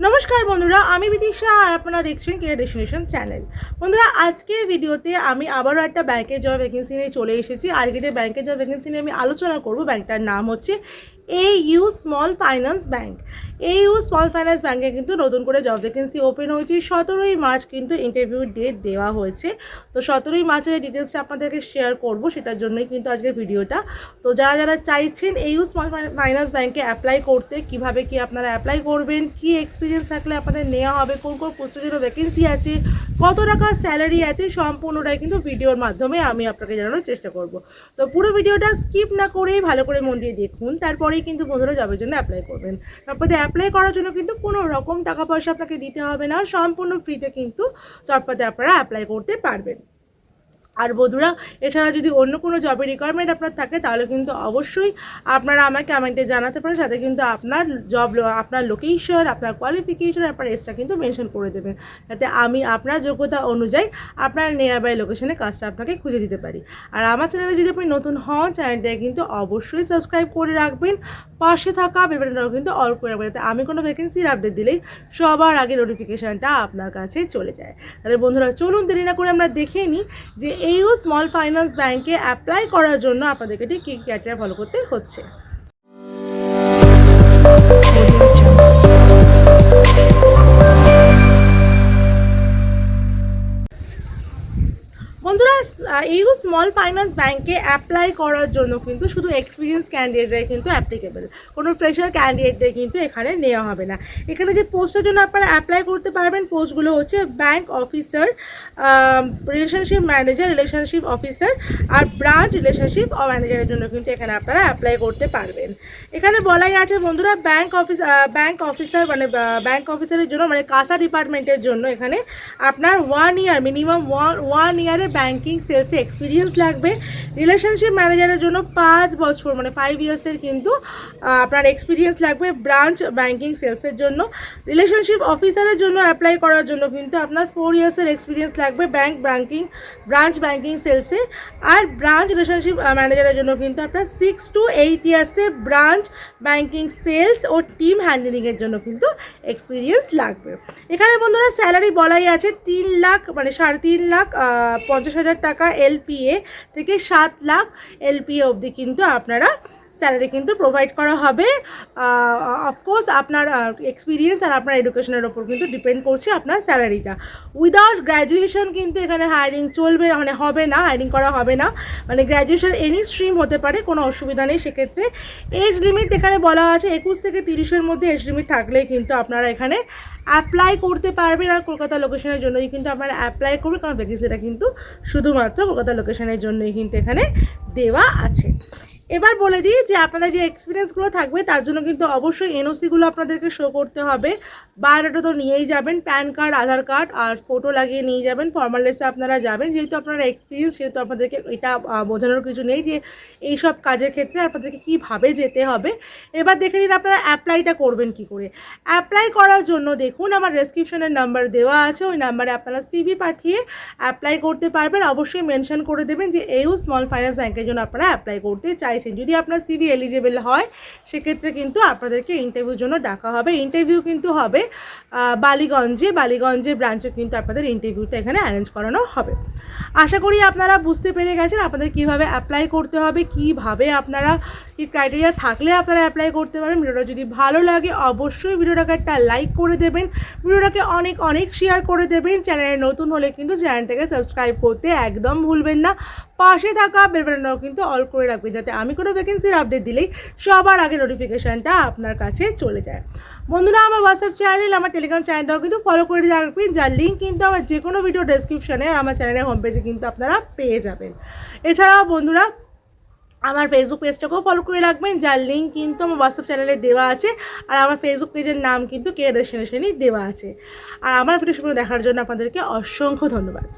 নমস্কার বন্ধুরা, আমি বিদিশা আর আপনারা দেখছেন কেরিয়ার ডেস্টিনেশন চ্যানেল। বন্ধুরা, আজকের ভিডিওতে আমি আবারও একটা ব্যাংকের জব ভ্যাকেন্সি নিয়ে চলে এসেছি। আজকের ব্যাংকের জব ভ্যাকেন্সি নিয়ে আমি আলোচনা করব। ব্যাংকটার নাম হচ্ছে AU small finance bank. AU small finance ব্যাংকে কিন্তু নতুন করে জব ভ্যাকেন্সি ওপেন হয়েছে। 17ই মার্চ কিন্তু ইন্টারভিউ ডেট দেওয়া হয়েছে। তো 17ই মার্চের ডিটেলসটা আপনাদেরকে শেয়ার করব, সেটার জন্যই কিন্তু আজকের ভিডিওটা। তো যারা যারা চাইছেন AU স্মল ফাইন্যান্স ব্যাংকে অ্যাপ্লাই করতে, কিভাবে কি আপনারা অ্যাপ্লাই করবেন, কি এক্সপিরিয়েন্স থাকলে আপনাদের নেওয়া হবে, কোন কোন পোস্টের জন্য ভ্যাকেন্সি আছে, কত টাকা স্যালারি আছে, সম্পূর্ণটাই কিন্তু ভিডিওর মাধ্যমে আমি আপনাকে জানানোর চেষ্টা করব। তো পুরো ভিডিওটা স্কিপ না করেই ভালো করে মন দিয়ে দেখুন, তারপরেই কিন্তু বন্ধুরা জবের জন্য অ্যাপ্লাই করবেন। তারপরে অ্যাপ্লাই করার জন্য কিন্তু কোনো রকম টাকা পয়সা আপনাকে দিতে হবে না, সম্পূর্ণ ফ্রিতে কিন্তু জবটাতে আপনারা অ্যাপ্লাই করতে পারবেন। আর বন্ধুরা, এছাড়া যদি অন্য কোনো জবের রিকোয়ারমেন্ট আপনার থাকে তাহলে কিন্তু অবশ্যই আপনারা আমাকে কমেন্টে জানাতে পারেন। সাথে কিন্তু আপনার আপনার লোকেশন, আপনার কোয়ালিফিকেশন, আপনার এজটা কিন্তু মেনশন করে দেবেন, যাতে আমি আপনার যোগ্যতা অনুযায়ী আপনার নিয়ার বাই লোকেশনে কাজটা আপনাকে খুঁজে দিতে পারি। আর আমার চ্যানেলে যদি আপনি নতুন হন, চ্যানেলটাকে কিন্তু অবশ্যই সাবস্ক্রাইব করে রাখবেন। পাশে থাকা বেল বাটনটাও কিন্তু অল করে রাখবেন, যাতে আমি কোনো ভ্যাকেন্সির আপডেট দিলেই সবার আগে নোটিফিকেশানটা আপনার কাছে চলে যায়। তাহলে বন্ধুরা, চলুন দেরি না করে আমরা দেখে নিই যে AU স্মল ফাইন্যান্স ব্যাংকে অ্যাপ্লাই করার জন্য আপনাদেরকে ঠিক কী ক্রাইটেরিয়া ফলো করতে হচ্ছে। বন্ধুরা, AU স্মল ফাইন্যান্স ব্যাংকে অ্যাপ্লাই করার জন্য কিন্তু শুধু এক্সপিরিয়েন্স ক্যান্ডিডেটরাই কিন্তু অ্যাপ্লিকেবল, কোনো ফ্রেশার ক্যান্ডিডেটদের কিন্তু এখানে নেওয়া হবে না। এখানে যে পোস্টের জন্য আপনারা অ্যাপ্লাই করতে পারবেন, পোস্টগুলো হচ্ছে bank officer, relationship manager, relationship officer আর ব্রাঞ্চ রিলেশনশিপ ম্যানেজারের জন্য কিন্তু এখানে আপনারা অ্যাপ্লাই করতে পারবেন। এখানে বলাই আছে বন্ধুরা, ব্যাংক অফিসার মানে ব্যাংক অফিসারের জন্য, মানে কাসা ডিপার্টমেন্টের জন্য এখানে আপনার 1 ইয়ার মিনিমাম 1 ইয়ারের ব্যাংকিং সেলসে এক্সপিরিয়েন্স লাগবে। রিলেশনশিপ ম্যানেজারের জন্য 5 বছর মানে 5 ইয়ার্সের কিন্তু আপনার এক্সপিরিয়েন্স লাগবে ব্রাঞ্চ ব্যাংকিং সেলসের জন্য। রিলেশনশিপ অফিসারের জন্য অ্যাপ্লাই করার জন্য কিন্তু আপনার 4 ইয়ার্সের এক্সপিরিয়েন্স লাগবে ব্রাঞ্চ ব্যাংকিং সেলসে। আর ব্রাঞ্চ রিলেশনশিপ ম্যানেজারের জন্য কিন্তু আপনার 6 to 8 ইয়ার্সে ব্রাঞ্চ ব্যাংকিং সেলস ও টিম হ্যান্ডলিংয়ের জন্য কিন্তু এক্সপিরিয়েন্স লাগবে। এখানে বন্ধুরা স্যালারি বলাই আছে 3 লাখ মানে 3.5 লাখ 50,000 টাকা LPA থেকে 7 লাখ LPA অবধি কিন্তু আপনারা স্যালারি কিন্তু প্রোভাইড করা হবে। অফকোর্স আপনার এক্সপিরিয়েন্স আর আপনার এডুকেশনের ওপর কিন্তু ডিপেন্ড করছে আপনার স্যালারিটা। উইদাউট গ্র্যাজুয়েশন কিন্তু এখানে হায়ারিং চলবে, মানে হবে না, হায়ারিং করা হবে না। মানে গ্র্যাজুয়েশন এনি স্ট্রিম হতে পারে, কোনো অসুবিধা নেই সেক্ষেত্রে। এজ লিমিট এখানে বলা আছে 21 থেকে 30-এর মধ্যে এজ লিমিট থাকলেই কিন্তু আপনারা এখানে অ্যাপ্লাই করতে পারবেন। আর কলকাতা লোকেশনের জন্যই কিন্তু আপনারা অ্যাপ্লাই করবেন, কারণ ভ্যাকেন্সিটা কিন্তু শুধুমাত্র কলকাতা লোকেশনের জন্যই কিন্তু এখানে দেওয়া আছে। এবার বলে দিই যে আপনাদের যে এক্সপিরিয়েন্সগুলো থাকবে তার জন্য কিন্তু অবশ্যই NOC-গুলো আপনাদেরকে শো করতে হবে। বায়োডাটা তো নিয়েই যাবেন, প্যান কার্ড, আধার কার্ড আর ফটো লাগিয়ে নিয়ে যাবেন। ফর্মাল ড্রেসে আপনারা যাবেন, যেহেতু আপনারা এক্সপিরিয়েন্স, সেহেতু আপনাদেরকে এটা বোঝানোর কিছু নেই যে এইসব কাজের ক্ষেত্রে আপনাদেরকে কীভাবে যেতে হবে। এবার দেখে নিন আপনারা অ্যাপ্লাইটা করবেন কি করে। অ্যাপ্লাই করার জন্য দেখুন আমার ডেসক্রিপশনের নাম্বার দেওয়া আছে, ওই নাম্বারে আপনারা CV পাঠিয়ে অ্যাপ্লাই করতে পারবেন। অবশ্যই মেনশন করে দেবেন যে AU স্মল ফাইন্যান্স ব্যাংকের জন্য আপনারা অ্যাপ্লাই করতে চাই। যদি আপনার CV এলিজিবল হয় সেক্ষেত্রে কিন্তু আপনাদেরকে ইন্টারভিউর জন্য ডাকা হবে। ইন্টারভিউ কিন্তু হবে বালিগঞ্জে ব্রাঞ্চে কিন্তু আপনাদের ইন্টারভিউটা এখানে অ্যারেঞ্জ করানো হবে। আশা করি আপনারা বুঝতে পেরে গেছেন আপনাদের কিভাবে অ্যাপ্লাই করতে হবে, কিভাবে আপনারা কি ক্রাইটেরিয়া থাকলে আপনারা অ্যাপ্লাই করতে পারেন। ভিডিওটা যদি ভালো লাগে অবশ্যই ভিডিওটাকে একটা লাইক করে দেবেন, ভিডিওটাকে অনেক শেয়ার করে দেবেন। চ্যানেলে নতুন হলে কিন্তু চ্যানেলটাকে সাবস্ক্রাইব করতে একদম ভুলবেন না। পাশে থাকা বেল বাটনটাও কিন্তু অল করে রাখবেন, যাতে আমি কোনো ভ্যাকেন্সির আপডেট দিলেই সবার আগে নোটিফিকেশানটা আপনার কাছে চলে যায়। বন্ধুরা, আমার হোয়াটসঅ্যাপ চ্যানেল, আমার টেলিগ্রাম চ্যানেলটাও কিন্তু ফলো করে রাখবেন, যার লিঙ্ক কিন্তু আমার যে কোনো ভিডিও ডেসক্রিপশানে আমার চ্যানেলের হোম পেজে কিন্তু আপনারা পেয়ে যাবেন। এছাড়াও বন্ধুরা, আমার ফেসবুক পেজটাকেও ফলো করে রাখবেন, যার লিঙ্ক কিন্তু আমার হোয়াটসঅ্যাপ চ্যানেলে দেওয়া আছে। আর আমার ফেসবুক পেজের নাম কিন্তু কেরিয়ার ডেস্টিনেশনই দেওয়া আছে। আর আমার ভিডিও দেখার জন্য আপনাদেরকে অসংখ্য ধন্যবাদ।